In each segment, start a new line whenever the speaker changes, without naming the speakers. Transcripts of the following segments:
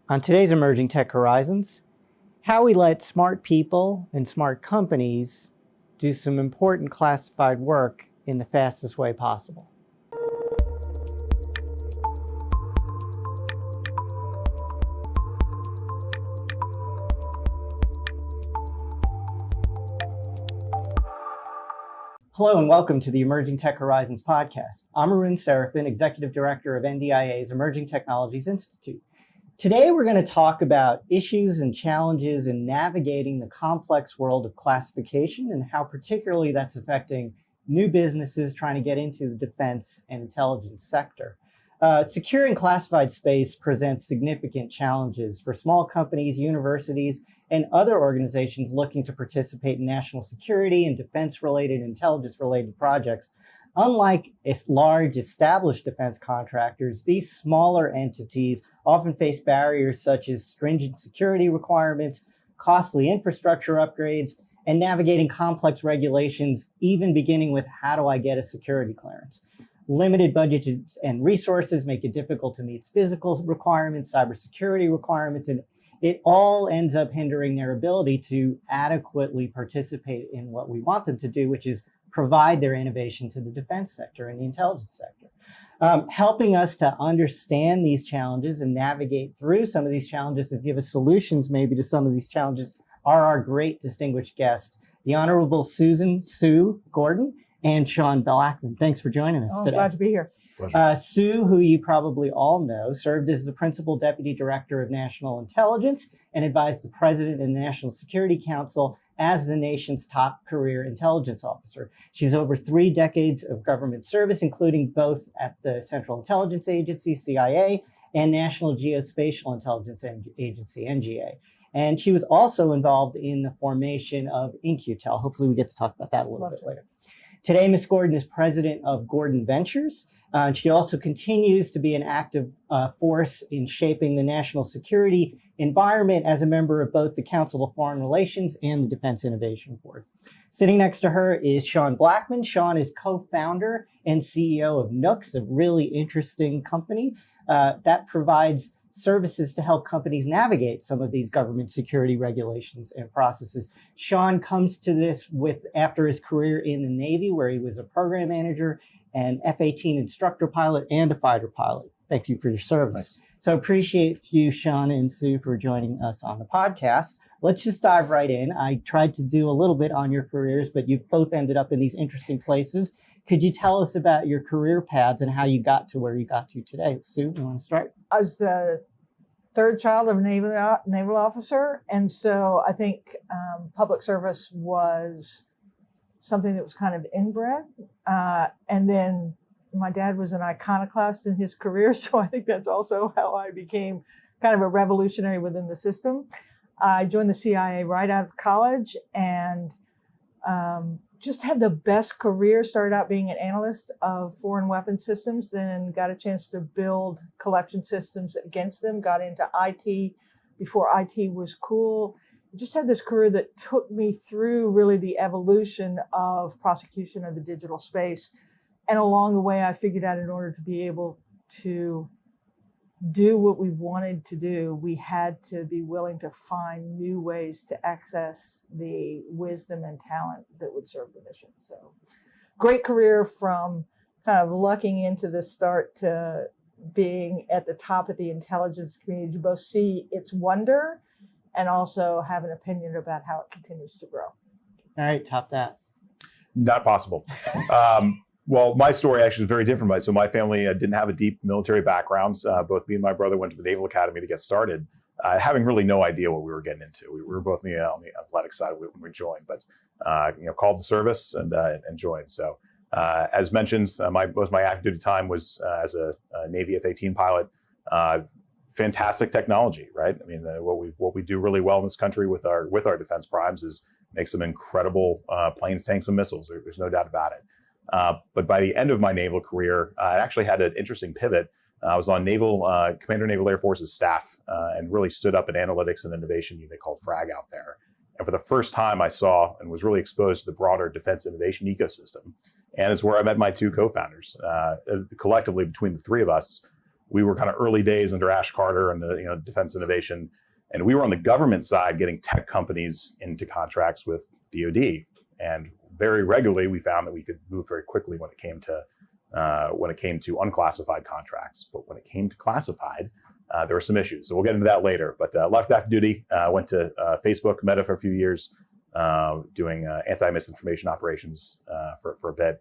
On today's Emerging Tech Horizons, how we let smart people and smart companies do some important classified work in the fastest way possible. Hello and welcome to the Emerging Tech Horizons podcast. I'm Arun Serafin, Executive Director of NDIA's Emerging Technologies Institute. Today we're going to talk about issues and challenges in navigating the complex world of classification and how particularly that's affecting new businesses trying to get into the defense and intelligence sector. Securing classified space presents significant challenges for small companies, universities, and other organizations looking to participate in national security and defense-related, intelligence-related projects. Unlike large established defense contractors, these smaller entities often face barriers such as stringent security requirements, costly infrastructure upgrades, and navigating complex regulations, even beginning with how do I get a security clearance. Limited budgets and resources make it difficult to meet physical requirements, cybersecurity requirements, and it all ends up hindering their ability to adequately participate in what we want them to do, which is provide their innovation to the defense sector and the intelligence sector. Helping us to understand these challenges and navigate through some of these challenges and give us solutions maybe to some of these challenges are our great distinguished guests, the Honorable Sue Gordon and Sean Blackman. Thanks for joining us today.
Glad to be here.
Sue, who you probably all know, served as the Principal Deputy Director of National Intelligence and advised the President and the National Security Council as the nation's top career intelligence officer. She's over 3 decades of government service, including both at the Central Intelligence Agency, CIA, and National Geospatial Intelligence Agency, NGA. And she was also involved in the formation of In-Q-Tel. Hopefully we get to talk about that a little bit later. Today, Ms. Gordon is president of Gordon Ventures. She also continues to be an active force in shaping the national security environment as a member of both the Council of Foreign Relations and the Defense Innovation Board. Sitting next to her is Sean Blackman. Sean is co-founder and CEO of Nooks, a really interesting company that provides services to help companies navigate some of these government security regulations and processes. Sean comes to this after his career in the Navy, where he was a program manager, an F-18 instructor pilot, and a fighter pilot. Thank you for your service. Nice. So appreciate you, Sean and Sue, for joining us on the podcast. Let's just dive right in. I tried to do a little bit on your careers, but you've both ended up in these interesting places. Could you tell us about your career paths and how you got to where you got to today? Sue, you want to start?
I was the third child of a naval officer, and so I think public service was something that was kind of inbred. And then my dad was an iconoclast in his career, so I think that's also how I became kind of a revolutionary within the system. I joined the CIA right out of college and just had the best career. Started out being an analyst of foreign weapons systems, then got a chance to build collection systems against them, got into IT before IT was cool. Just had this career that took me through really the evolution of prosecution of the digital space. And along the way, I figured out in order to be able to do what we wanted to do, we had to be willing to find new ways to access the wisdom and talent that would serve the mission. So great career from kind of lucking into the start to being at the top of the intelligence community to both see its wonder and also have an opinion about how it continues to grow.
All right, top that.
Not possible. Well, my story actually is very different. So my family didn't have a deep military background. Both me and my brother went to the Naval Academy to get started, having really no idea what we were getting into. We were both on the athletic side when we joined, but called the service and joined. So as mentioned, most of my active duty time was as a Navy F-18 pilot. Fantastic technology, right? I mean, what we do really well in this country with our defense primes is make some incredible planes, tanks, and missiles. There's no doubt about it. But by the end of my naval career, I actually had an interesting pivot. I was on Commander Naval Air Force's staff and really stood up an analytics and innovation unit called FRAG out there. And for the first time, I saw and was really exposed to the broader defense innovation ecosystem. And it's where I met my two co-founders. Collectively, between the three of us, we were kind of early days under Ash Carter and the defense innovation, and we were on the government side getting tech companies into contracts with DoD, and very regularly we found that we could move very quickly when it came to unclassified contracts. But when it came to classified, there were some issues. So we'll get into that later. But left active duty, went to Facebook, Meta for a few years, doing anti-misinformation operations for a bit.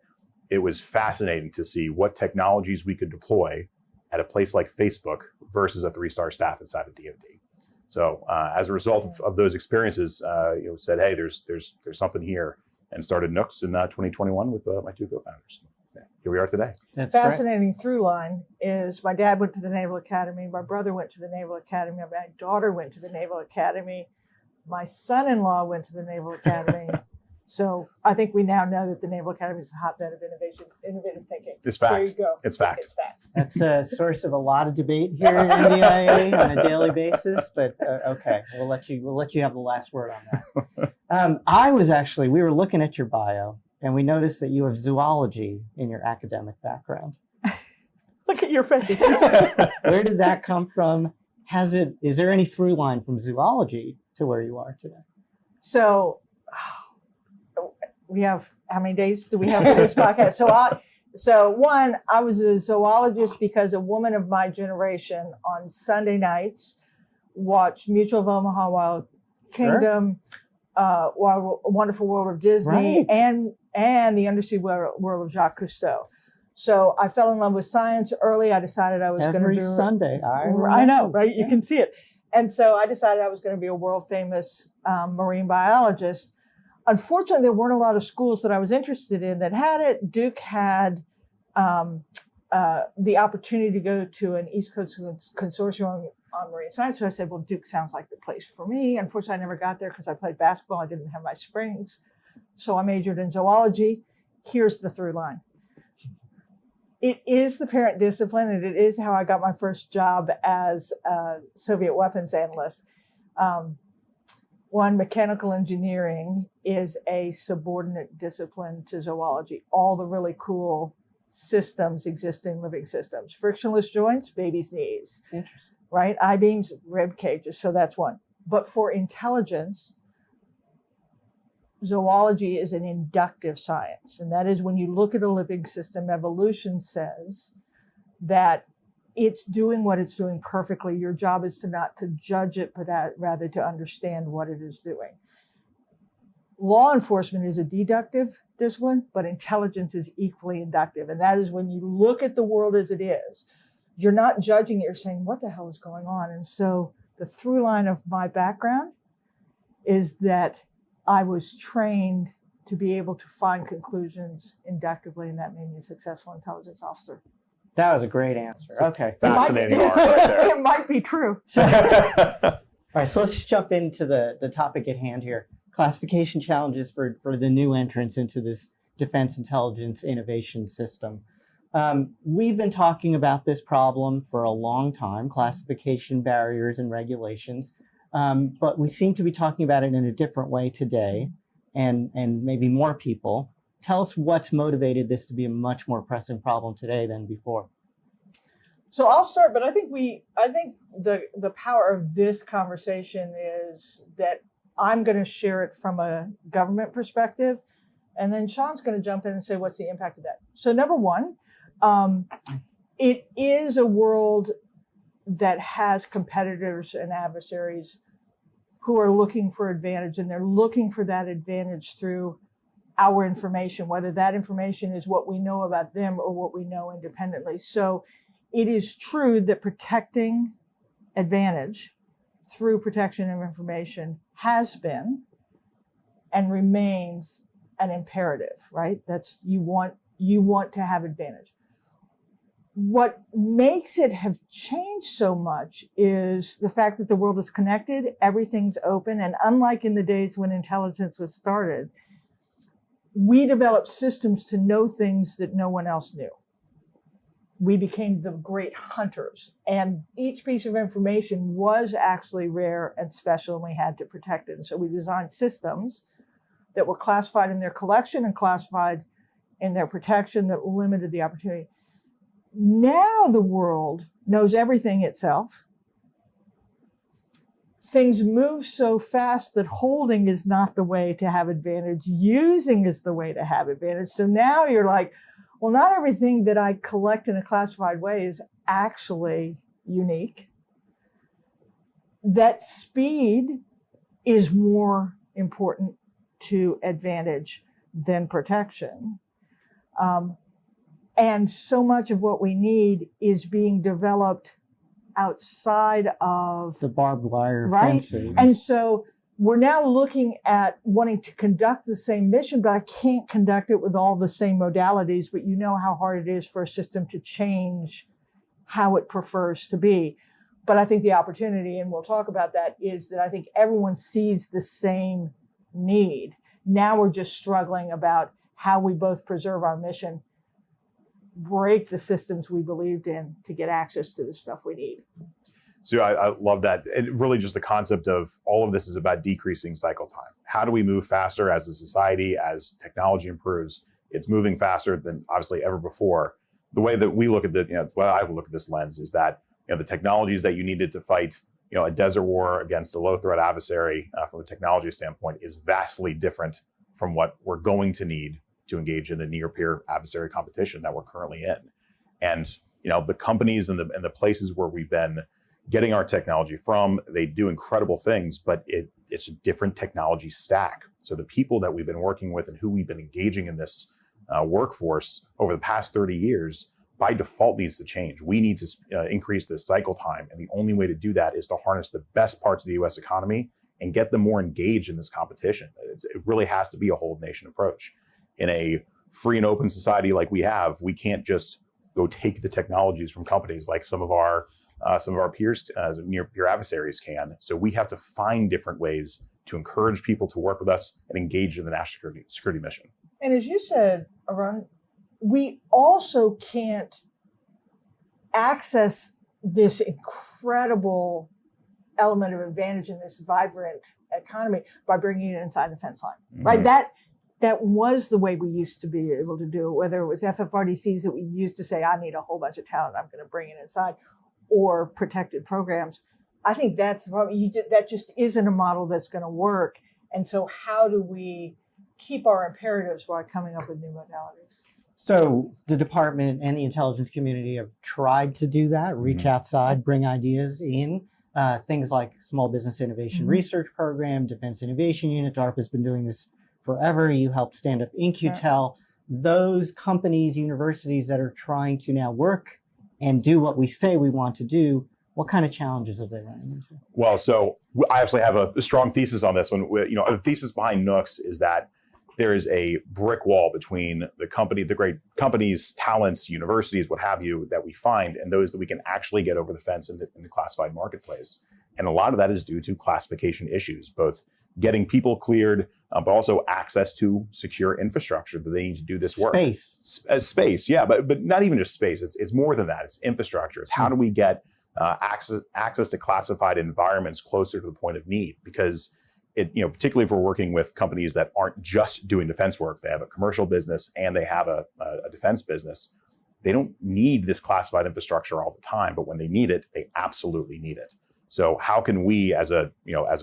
It was fascinating to see what technologies we could deploy at a place like Facebook versus a 3-star staff inside of DoD. So as a result of those experiences, said, hey, there's something here, and started Nooks in 2021 with my 2 co-founders. Here we are today.
That's
fascinating through line is my dad went to the Naval Academy, my brother went to the Naval Academy, my daughter went to the Naval Academy, my son-in-law went to the Naval Academy. So I think we now know that the Naval Academy is a hotbed of innovative thinking.
It's fact.
There you go.
It's fact.
That's a source of a lot of debate here at NDIA on a daily basis. But okay, we'll let you have the last word on that. We were looking at your bio, and we noticed that you have zoology in your academic background.
Look at your face.
Where did that come from? Is there any through line from zoology to where you are today?
So we have, how many days do we have for this podcast? I was a zoologist because a woman of my generation on Sunday nights watched Mutual of Omaha, Wild Kingdom, Wonderful World of Disney,
right,
and the Undersea World of Jacques Cousteau. So I fell in love with science early. I decided I was going to do
every Sunday.
I know, right? You can see it. And so I decided I was going to be a world famous marine biologist. Unfortunately, there weren't a lot of schools that I was interested in that had it. Duke had the opportunity to go to an East Coast consortium on marine science. So I said, well, Duke sounds like the place for me. Unfortunately, I never got there because I played basketball. I didn't have my springs. So I majored in zoology. Here's the through line. It is the parent discipline, and it is how I got my first job as a Soviet weapons analyst. One, mechanical engineering is a subordinate discipline to zoology. All the really cool systems exist in living systems. Frictionless joints, baby's knees.
Interesting.
Right? I-beams, rib cages. So that's one. But for intelligence, zoology is an inductive science. And that is when you look at a living system, evolution says that it's doing what it's doing perfectly. Your job is not to judge it, but rather to understand what it is doing. Law enforcement is a deductive discipline, but intelligence is equally inductive. And that is when you look at the world as it is, you're not judging it, you're saying, what the hell is going on? And so the through line of my background is that I was trained to be able to find conclusions inductively, and that made me a successful intelligence officer.
That was a great answer. Okay.
Fascinating arc right there.
It might be true.
All right, so let's jump into the topic at hand here. Classification challenges for the new entrants into this defense intelligence innovation system. We've been talking about this problem for a long time, classification barriers and regulations, but we seem to be talking about it in a different way today, and maybe more people. Tell us what's motivated this to be a much more pressing problem today than before.
So I'll start, but I think the power of this conversation is that I'm going to share it from a government perspective, and then Sean's going to jump in and say, what's the impact of that? So number one, it is a world that has competitors and adversaries who are looking for advantage, and they're looking for that advantage through our information, whether that information is what we know about them or what we know independently. So it is true that protecting advantage through protection of information has been and remains an imperative, right? That's you want to have advantage. What makes it have changed so much is the fact that the world is connected, everything's open, and unlike in the days when intelligence was started, we developed systems to know things that no one else knew. We became the great hunters, and each piece of information was actually rare and special, and we had to protect it. And so we designed systems that were classified in their collection and classified in their protection that limited the opportunity. Now the world knows everything itself. Things move so fast that holding is not the way to have advantage. Using is the way to have advantage. So now you're like, well, not everything that I collect in a classified way is actually unique. That speed is more important to advantage than protection. And so much of what we need is being developed outside of
The barbed wire
right.
fences.
And so we're now looking at wanting to conduct the same mission, but I can't conduct it with all the same modalities. But you know how hard it is for a system to change how it prefers to be. But I think the opportunity, and we'll talk about that, is that I think everyone sees the same need. Now we're just struggling about how we both preserve our mission, break the systems we believed in to get access to the stuff we need.
So I love that. And really just the concept of all of this is about decreasing cycle time. How do we move faster as a society, as technology improves? It's moving faster than obviously ever before. The way that we look at I look at this lens is that, the technologies that you needed to fight, a desert war against a low threat adversary from a technology standpoint is vastly different from what we're going to need to engage in a near peer adversary competition that we're currently in. And, the companies and the places where we've been getting our technology from, they do incredible things, but it's a different technology stack. So the people that we've been working with and who we've been engaging in this workforce over the past 30 years, by default needs to change. We need to increase this cycle time. And the only way to do that is to harness the best parts of the US economy and get them more engaged in this competition. It really has to be a whole nation approach. In a free and open society like we have, we can't just go take the technologies from companies like some of our peers, near peer adversaries can. So we have to find different ways to encourage people to work with us and engage in the national security mission. And
as you said, Arun, we also can't access this incredible element of advantage in this vibrant economy by bringing it inside the fence line, right? That was the way we used to be able to do it, whether it was FFRDCs that we used to say, I need a whole bunch of talent, I'm going to bring it inside, or protected programs. I think that just isn't a model that's going to work. And so how do we keep our imperatives while coming up with new modalities?
So the department and the intelligence community have tried to do that, reach outside, bring ideas in. Things like Small Business Innovation Research Program, Defense Innovation Unit. DARPA's been doing this forever. You helped stand up InQtel. Those companies, universities that are trying to now work and do what we say we want to do, what kind of challenges are they running into? Well, so I actually have a strong thesis on this one. The thesis behind Nooks is that there is a brick wall between the great companies, talents, universities, what have you, that we find, and those that we can actually get over the fence in the classified marketplace. And a lot of that is due to classification issues, both getting people cleared, but also access to secure infrastructure that they need to do this work. Space, yeah, but not even just space. It's more than that. It's infrastructure. It's how do we get access to classified environments closer to the point of need? Because particularly if we're working with companies that aren't just doing defense work, they have a commercial business and they have a defense business. They don't need this classified infrastructure all the time, but when they need it, they absolutely need it. So how can we, as a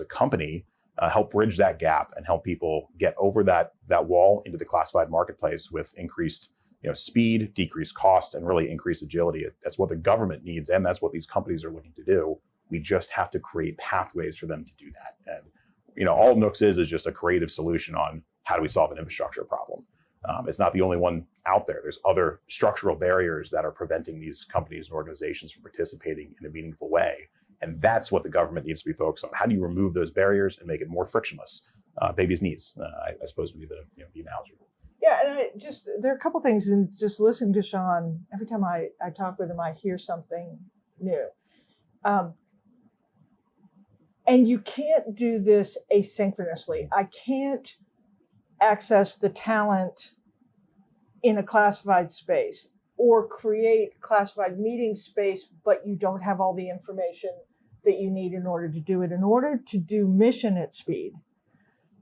company, help bridge that gap and help people get over that wall into the classified marketplace with increased speed, decreased cost, and really increased agility? That's what the government needs, and that's what these companies are looking to do. We just have to create pathways for them to do that. And all Nooks is just a creative solution on how do we solve an infrastructure problem. It's not the only one out there. There's other structural barriers that are preventing these companies and organizations from participating in a meaningful way. And that's what the government needs to be focused on. How do you remove those barriers and make it more frictionless? Baby's knees, I suppose, would be the analogy.
Yeah, and there are a couple things, and just listening to Sean, every time I talk with him, I hear something new. And you can't do this asynchronously. I can't access the talent in a classified space or create classified meeting space, but you don't have all the information that you need in order to do it. In order to do mission at speed,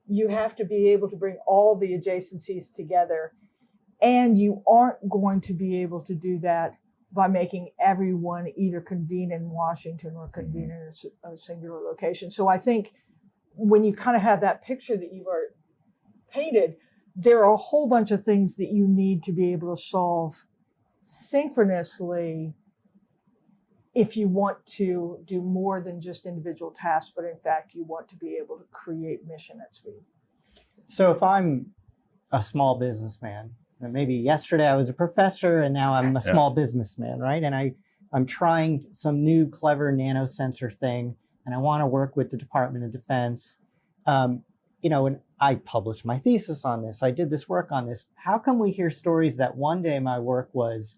you have to be able to bring all the adjacencies together. And you aren't going to be able to do that by making everyone either convene in Washington or convene in a singular location. So I think when you kind of have that picture that you've already painted, there are a whole bunch of things that you need to be able to solve synchronously if you want to do more than just individual tasks, but in fact, you want to be able to create mission at speed.
So if I'm a small businessman, and maybe yesterday I was a professor and now I'm a small businessman, right? And I'm trying some new clever nanosensor thing, and I want to work with the Department of Defense. And I published my thesis on this. I did this work on this. How come we hear stories that one day my work was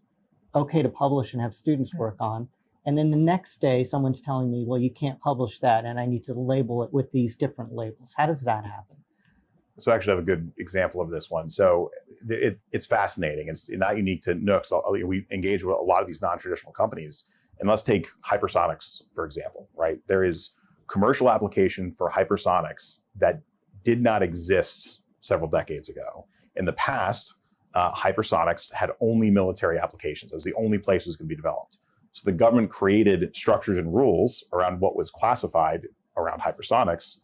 okay to publish and have students work on, and then the next day someone's telling me, well, you can't publish that and I need to label it with these different labels? How does that happen?
So I actually have a good example of this one. So it's fascinating. It's not unique to Nooks. We engage with a lot of these non-traditional companies. And let's take hypersonics, for example, right? There is commercial application for hypersonics that did not exist several decades ago. In the past, hypersonics had only military applications. It was the only place it was going to be developed. So the government created structures and rules around what was classified around hypersonics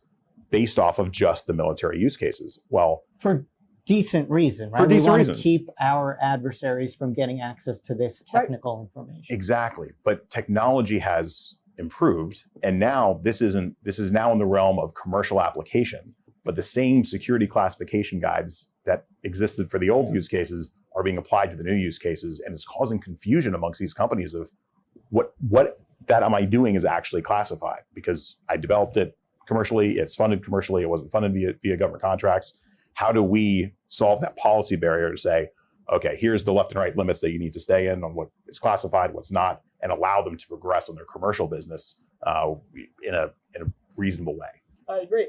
based off of just the military use cases. Well,
for decent reason, right?
For decent
we
reasons.
Want to keep our adversaries from getting access to this technical information.
Exactly. But technology has improved, and now this is now in the realm of commercial application. But the same security classification guides that existed for the old use cases are being applied to the new use cases, and it's causing confusion amongst these companies of what that am I doing is actually classified, because I developed it commercially, it's funded commercially, it wasn't funded via government contracts. How do we solve that policy barrier to say, okay, here's the left and right limits that you need to stay in on what is classified, what's not, and allow them to progress on their commercial business in a reasonable way?
I agree.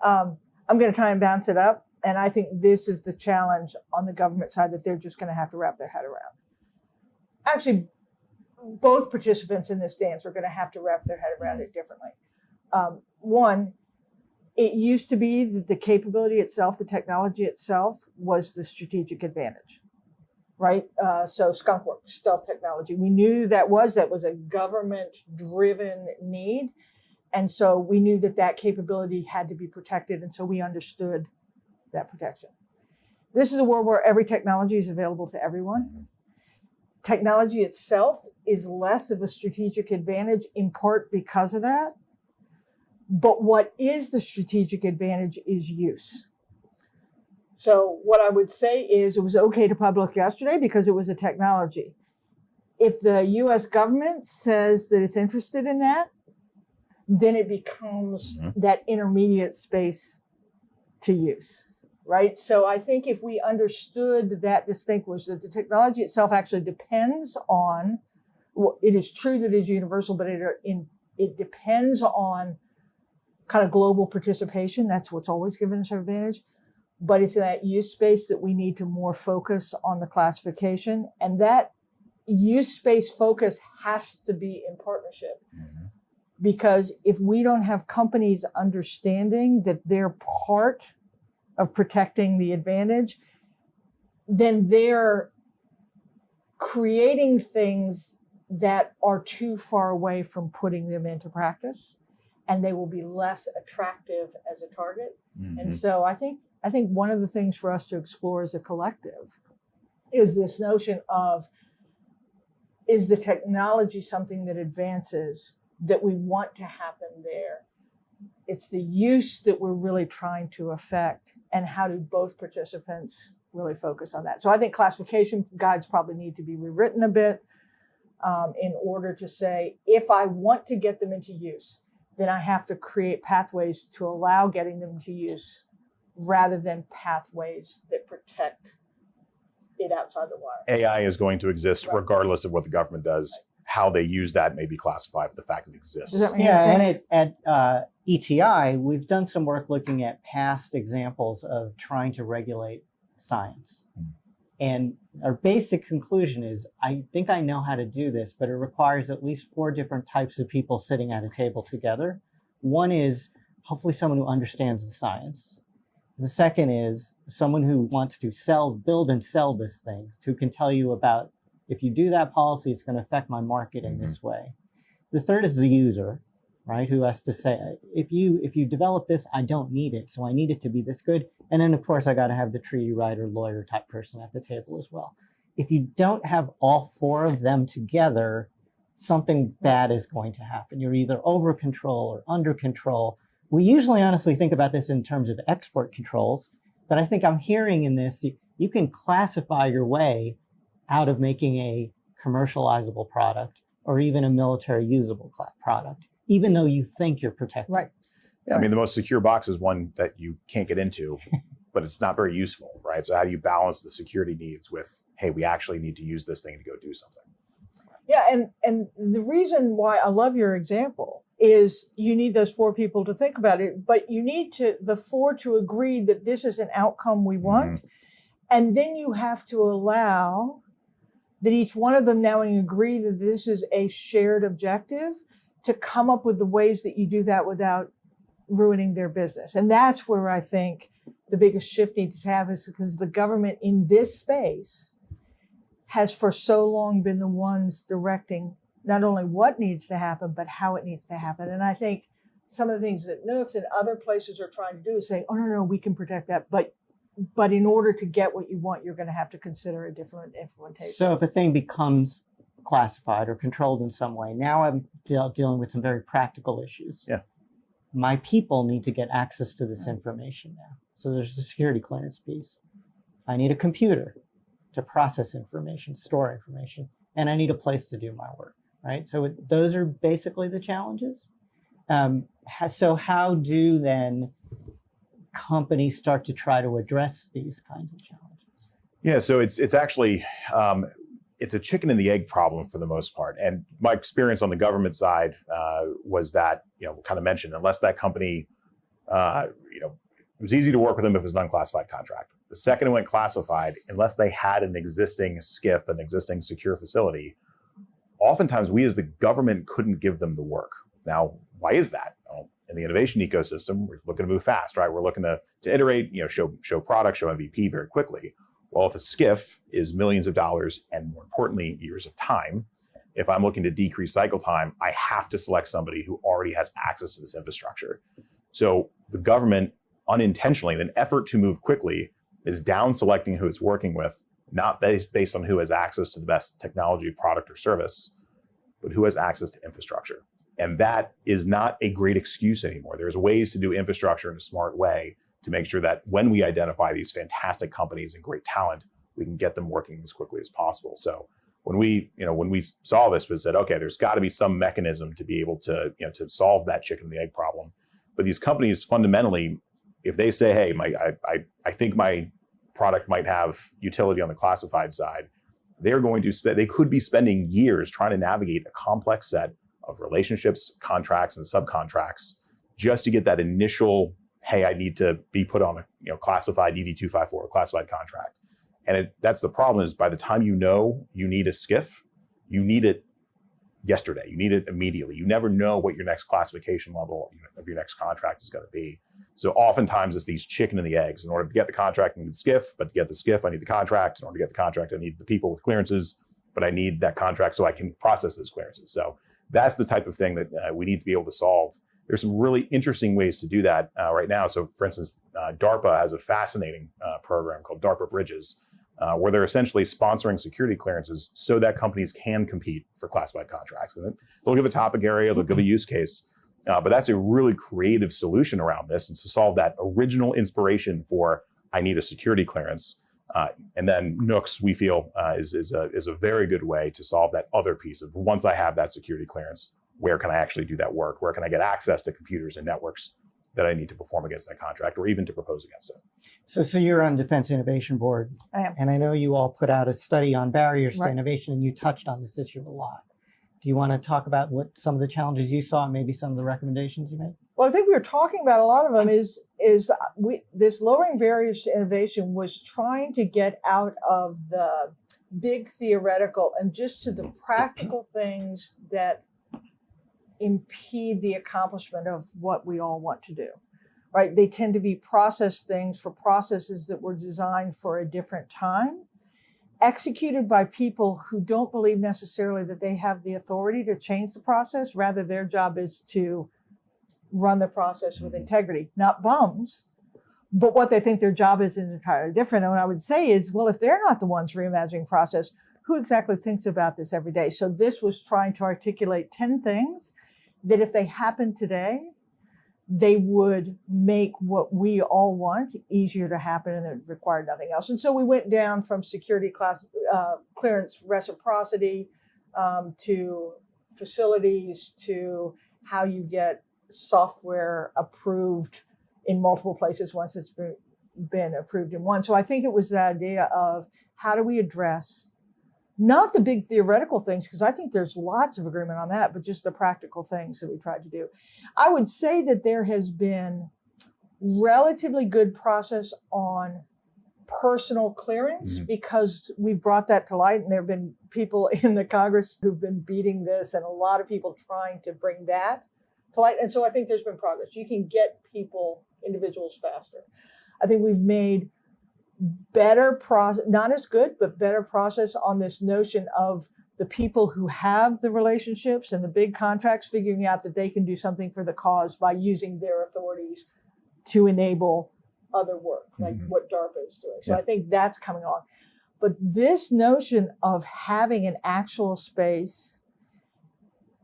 I'm going to try and bounce it up. And I think this is the challenge on the government side that they're just going to have to wrap their head around. Actually, both participants in this dance are going to have to wrap their head around it differently. One, it used to be that the capability itself, the technology itself, was the strategic advantage, right? So skunk work, stealth technology. We knew that was a government-driven need. And so we knew that capability had to be protected. And so we understood that protection. This is a world where every technology is available to everyone. Technology itself is less of a strategic advantage in part because of that. But what is the strategic advantage is use. So what I would say is it was okay to publish yesterday because it was a technology. If the US government says that it's interested in that, then it becomes that intermediate space to use, right? So I think if we understood that distinguish that the technology itself actually depends on, well, it is true that it is universal, but it depends on kind of global participation. That's what's always given us our advantage. But it's in that use space that we need to more focus on the classification. And that use space focus has to be in partnership. Because if we don't have companies understanding that they're part of protecting the advantage, then they're creating things that are too far away from putting them into practice, and they will be less attractive as a target. And so I think one of the things for us to explore as a collective is this notion of, is the technology something that advances that we want to happen there? It's the use that we're really trying to affect, and how do both participants really focus on that? So I think classification guides probably need to be rewritten a bit in order to say, if I want to get them into use, then I have to create pathways to allow getting them to use rather than pathways that protect it outside the wire.
AI is going to exist regardless of what the government does. How they use that may be classified, but the fact it exists.
Does that make sense?
And at ETI, we've done some work looking at past examples of trying to regulate science. And our basic conclusion is, I think I know how to do this, but it requires at least 4 different types of people sitting at a table together. One is hopefully someone who understands the science. The second is someone who wants to build and sell this thing, who can tell you about, If you do that policy, it's going to affect my market in this way. The third is the user, right? Who has to say, if you develop this, I don't need it. So I need it to be this good. And then of course I got to have the treaty writer, lawyer type person at the table as well. If you don't have all four of them together, something bad is going to happen. You're either over control or under control. We usually honestly think about this in terms of export controls, but I think I'm hearing in this, you can classify your way out of making a commercializable product or even a military usable product, even though you think you're protected.
Right.
Yeah, I mean, the most secure box is one that you can't get into, but it's not very useful, right? So how do you balance the security needs with, hey, we actually need to use this thing to go do something?
Yeah, and the reason why I love your example is you need those four people to think about it, but you need the four to agree that this is an outcome we want. And then you have to allow that each one of them now agree that this is a shared objective to come up with the ways that you do that without ruining their business. And that's where I think the biggest shift needs to have is because the government in this space has for so long been the ones directing not only what needs to happen, but how it needs to happen. And I think some of the things that Nooks and other places are trying to do is say, oh, no, we can protect that. But in order to get what you want, you're going to have to consider a different implementation.
So if a thing becomes classified or controlled in some way, now I'm dealing with some very practical issues.
Yeah.
My people need to get access to this information now. So there's the security clearance piece. I need a computer to process information, store information, and I need a place to do my work, right? So those are basically the challenges. So how do then companies start to try to address these kinds of challenges?
Yeah, so it's actually, it's a chicken and the egg problem for the most part. And my experience on the government side was that, kind of mentioned, unless that company, it was easy to work with them if it was an unclassified contract. The second it went classified, unless they had an existing SCIF, an existing secure facility, oftentimes we as the government couldn't give them the work. Now, why is that? Well, in the innovation ecosystem, we're looking to move fast, right? We're looking to iterate, show products, show MVP very quickly. Well, if a SCIF is millions of dollars and more importantly, years of time, if I'm looking to decrease cycle time, I have to select somebody who already has access to this infrastructure. So the government unintentionally, in an effort to move quickly, is down selecting who it's working with, not based on who has access to the best technology, product, or service, but who has access to infrastructure. And that is not a great excuse anymore. There's ways to do infrastructure in a smart way to make sure that when we identify these fantastic companies and great talent, we can get them working as quickly as possible. So when we saw this, we said, okay, there's got to be some mechanism to be able to, to solve that chicken and the egg problem. But these companies fundamentally, if they say, hey, I think my product might have utility on the classified side, they could be spending years trying to navigate a complex set of relationships, contracts, and subcontracts just to get that initial, hey, I need to be put on a classified DD-254, a classified contract. And that's the problem is by the time you need a SCIF, you need it yesterday. You need it immediately. You never know what your next classification level of your next contract is going to be. So oftentimes it's these chicken and the eggs. In order to get the contract, I need the SCIF, but to get the SCIF, I need the contract. In order to get the contract, I need the people with clearances, but I need that contract so I can process those clearances. So that's the type of thing that we need to be able to solve. There's some really interesting ways to do that right now. So for instance, DARPA has a fascinating program called DARPA Bridges, where they're essentially sponsoring security clearances so that companies can compete for classified contracts. And they'll give a topic area, they'll give a use case, but that's a really creative solution around this and to solve that original inspiration for I need a security clearance. And then Nooks, we feel, is a very good way to solve that other piece of once I have that security clearance, where can I actually do that work? Where can I get access to computers and networks that I need to perform against that contract or even to propose against it?
So you're on Defense Innovation Board.
I am.
And I know you all put out a study on barriers to
Right.
innovation, and you touched on this issue a lot. Do you want to talk about what some of the challenges you saw and maybe some of the recommendations you made?
Well, I think we were talking about a lot of them this lowering barriers to innovation was trying to get out of the big theoretical and just to the practical things that impede the accomplishment of what we all want to do, right? They tend to be process things for processes that were designed for a different time. executed by people who don't believe necessarily that they have the authority to change the process. Rather, their job is to run the process with integrity, not bums. But what they think their job is entirely different. And what I would say is, well, if they're not the ones reimagining process, who exactly thinks about this every day? So this was trying to articulate 10 things that if they happened today, they would make what we all want easier to happen, and it required nothing else. And so we went down from security clearance reciprocity to facilities, to how you get software approved in multiple places once it's been approved in one. So I think it was the idea of how do we address not the big theoretical things, because I think there's lots of agreement on that, but just the practical things that we tried to do. I would say that there has been relatively good process on personal clearance because we've brought that to light, and there have been people in the Congress who've been beating this, and a lot of people trying to bring that to light. And so I think there's been progress. You can get individuals faster. I think we've made better process, not as good, but better process on this notion of the people who have the relationships and the big contracts figuring out that they can do something for the cause by using their authorities to enable other work, like what DARPA is doing. So I think that's coming on. But this notion of having an actual space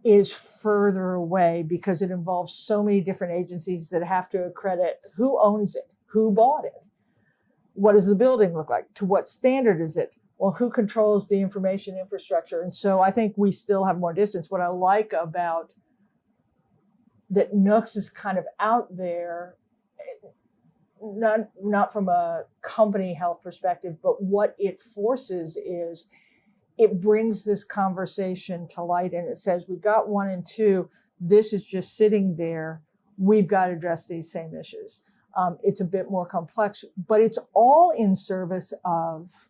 is further away because it involves so many different agencies that have to accredit who owns it, who bought it. What does the building look like? To what standard is it? Well, who controls the information infrastructure? And so I think we still have more distance. What I like about that Nooks is kind of out there, not from a company health perspective, but what it forces is it brings this conversation to light, and it says, we've got 1 and 2. This is just sitting there. We've got to address these same issues. It's a bit more complex, but it's all in service of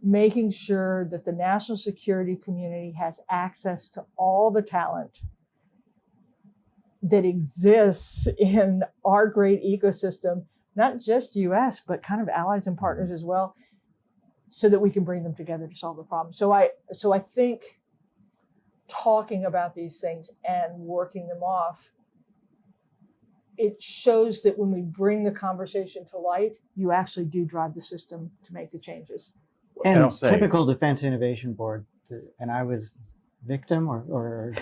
making sure that the national security community has access to all the talent that exists in our great ecosystem, not just US, but kind of allies and partners as well, so that we can bring them together to solve the problem. So I think talking about these things and working them off, it shows that when we bring the conversation to light, you actually do drive the system to make the changes.
And typical Defense Innovation Board, and I was victim or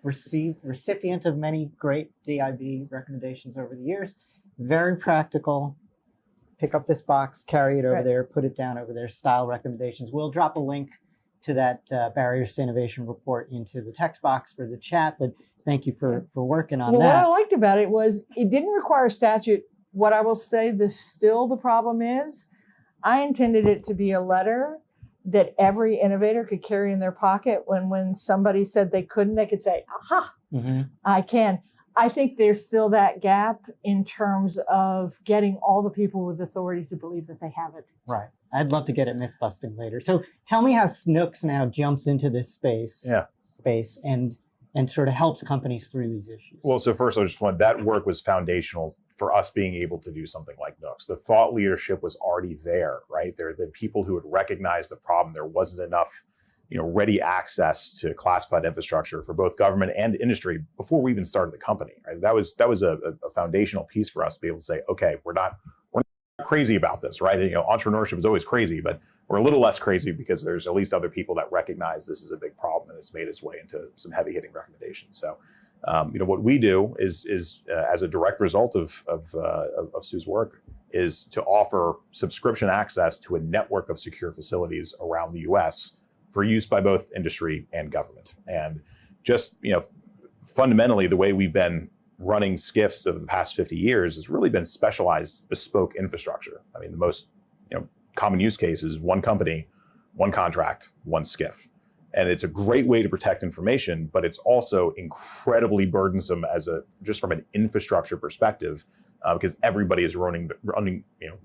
recipient of many great DIB recommendations over the years. Very practical. Pick up this box, carry it over there, put it down over there, style recommendations. We'll drop a link to that Barriers to Innovation report into the text box for the chat, but thank you for working on that.
What I liked about it was it didn't require a statute. What I will say, the problem is, I intended it to be a letter that every innovator could carry in their pocket when somebody said they couldn't, they could say, aha, I can. I think there's still that gap in terms of getting all the people with authority to believe that they have it.
Right. I'd love to get at myth busting later. So tell me how Nooks now jumps into this space and sort of helps companies through these issues.
Well, so first I just want, that work was foundational for us being able to do something like Nooks. The thought leadership was already there, right? There had been people who had recognized the problem. There wasn't enough, ready access to classified infrastructure for both government and industry before we even started the company, right? That was a foundational piece for us to be able to say, okay, we're not crazy about this, right? Entrepreneurship is always crazy, but we're a little less crazy because there's at least other people that recognize this is a big problem, and it's made its way into some heavy hitting recommendations. So, what we do is as a direct result of Sue's work, is to offer subscription access to a network of secure facilities around the U.S. for use by both industry and government. And just, fundamentally, the way we've been running SCIFs over the past 50 years has really been specialized, bespoke infrastructure. I mean, the most common use case is one company, one contract, one SCIF. And it's a great way to protect information, but it's also incredibly burdensome just from an infrastructure perspective, because everybody is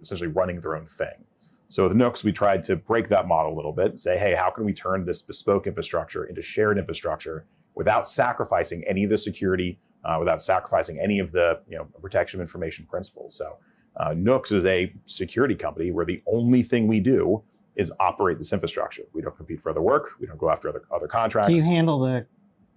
essentially running their own thing. So with Nooks, we tried to break that model a little bit and say, hey, how can we turn this bespoke infrastructure into shared infrastructure without sacrificing any of the security, without sacrificing any of the protection of information principles? So Nooks is a security company where the only thing we do is operate this infrastructure. We don't compete for other work. We don't go after other contracts.
Do you handle the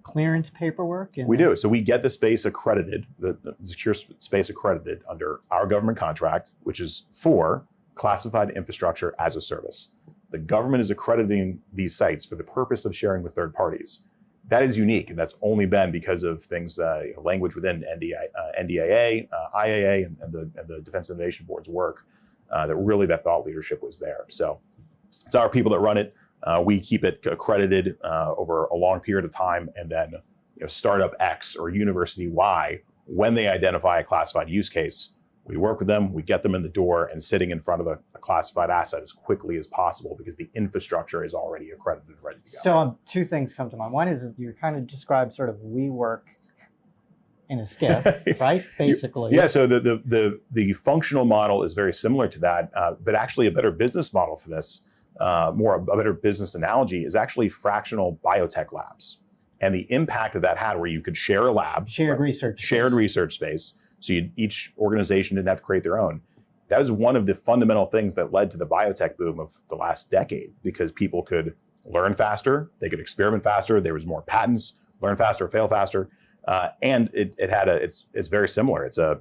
clearance paperwork?
We do. So we get the space accredited, the secure space accredited under our government contract, which is for classified infrastructure as a service. The government is accrediting these sites for the purpose of sharing with third parties. That is unique, and that's only been because of things, language within NDAA, IAA, and the Defense Innovation Board's work, that thought leadership was there. So it's our people that run it. We keep it accredited over a long period of time, and then startup X or university Y, when they identify a classified use case, we work with them, we get them in the door and sitting in front of a classified asset as quickly as possible because the infrastructure is already accredited and ready to go.
So two things come to mind. One is you kind of described sort of WeWork in a skiff, right? Basically.
Yeah, so the functional model is very similar to that, but actually a better business model for this, a better business analogy is actually fractional biotech labs. And the impact of that had where you could share a lab.
Shared research
space. So each organization didn't have to create their own. That was one of the fundamental things that led to the biotech boom of the last decade, because people could learn faster, they could experiment faster, there was more patents, learn faster, fail faster, and it's very similar. It's a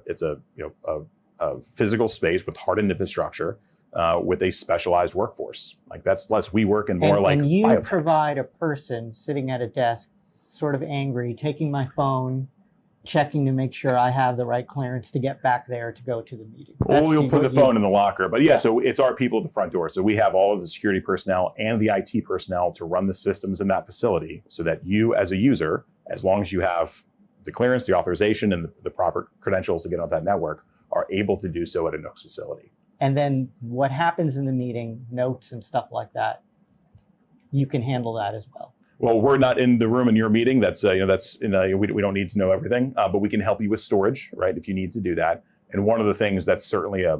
physical space with hardened infrastructure with a specialized workforce. Like that's less WeWork and more like
and you
biotech.
Provide a person sitting at a desk, sort of angry, taking my phone, checking to make sure I have the right clearance to get back there to go to the meeting.
Well, you'll put the phone in the locker. But yeah, so it's our people at the front door. So we have all of the security personnel and the IT personnel to run the systems in that facility so that you as a user, as long as you have the clearance, the authorization, and the proper credentials to get on that network, are able to do so at a Nooks facility.
And then what happens in the meeting, notes and stuff like that, you can handle that as well.
Well, we're not in the room in your meeting. We don't need to know everything, but we can help you with storage, right? If you need to do that. And one of the things that's certainly a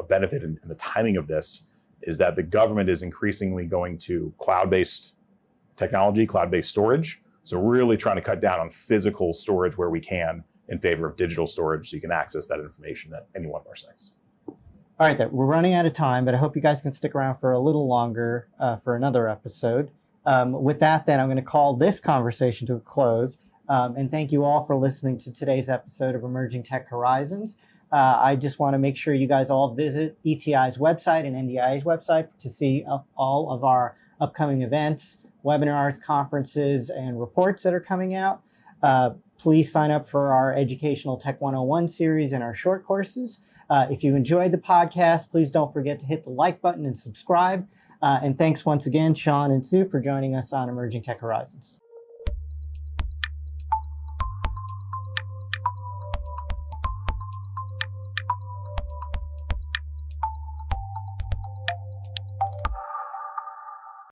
benefit in the timing of this is that the government is increasingly going to cloud-based technology, cloud-based storage. So really trying to cut down on physical storage where we can in favor of digital storage, so you can access that information at any one of our sites.
All right, we're running out of time, but I hope you guys can stick around for a little longer for another episode. With that, then, I'm going to call this conversation to a close. And thank you all for listening to today's episode of Emerging Tech Horizons. I just want to make sure you guys all visit ETI's website and NDIA's website to see all of our upcoming events, webinars, conferences, and reports that are coming out. Please sign up for our Educational Tech 101 series and our short courses. If you enjoyed the podcast, please don't forget to hit the like button and subscribe. And thanks once again, Sean and Sue, for joining us on Emerging Tech Horizons.